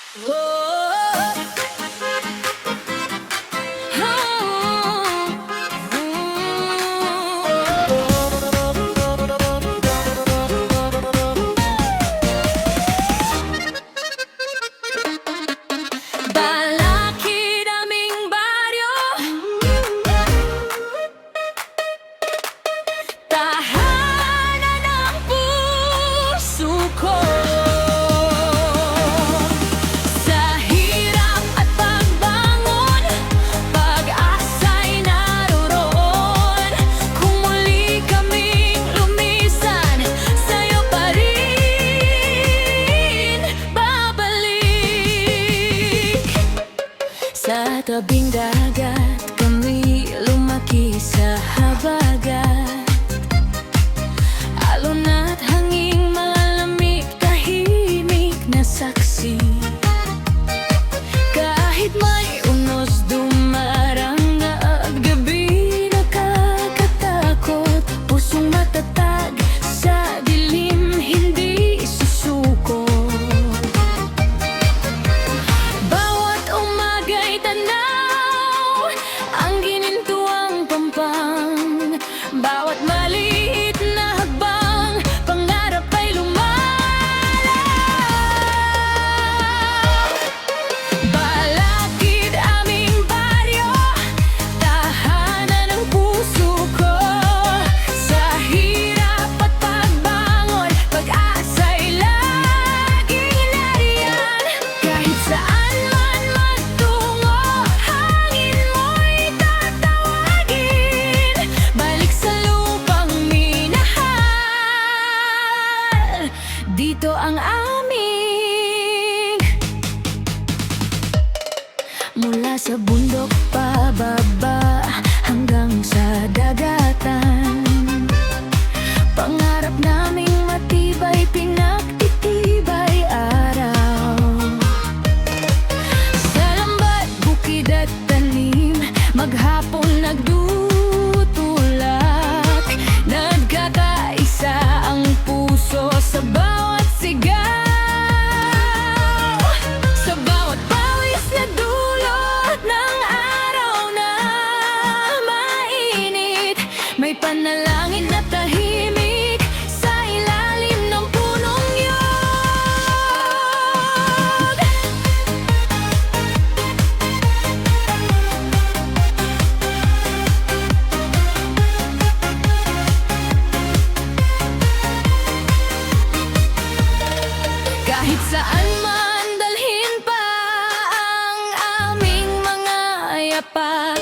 Balakid aming baryo, tahanan ng puso ko. Sa hirap at pagbangon, pag-asa'y naroroon. Kung muli kaming lumisan, sa'yo pa rin babalik. Sa tabing dagat kami lumaki sa habagat. Alon at hanging malamig, tahimik na saksi. Kahit may unos dumarangag, gabi nakakatakot, pusong matatag sa dilim hindi susuko. Bawat umaga'y tanaw ang ginintuang pampang. Bawat maliit na hakbang, pangarap ay lumalaw. Balakid aming baryo, tahanan ng puso ko. Sa hirap at pagbangon, pag-asa'y laging nariyan. Kahit saan man magtungo, hangin mo'y tatawagin. Balik sa lupang minahal, dito ang aming. Mula sa bundok pababa hanggang sa dagatan, pangarap naming matibay, pinagtitibay araw. Sa lambat, bukid at tanim, maghapon nagdutulak. Nagkakaisa ang puso sa bawat sigaw. Sa bawat pawis na dulot ng araw na mainit, may panalangin na tahimik sa ilalim ng punong yun. Kahit saan man dalhin pa ang aming mga yapak,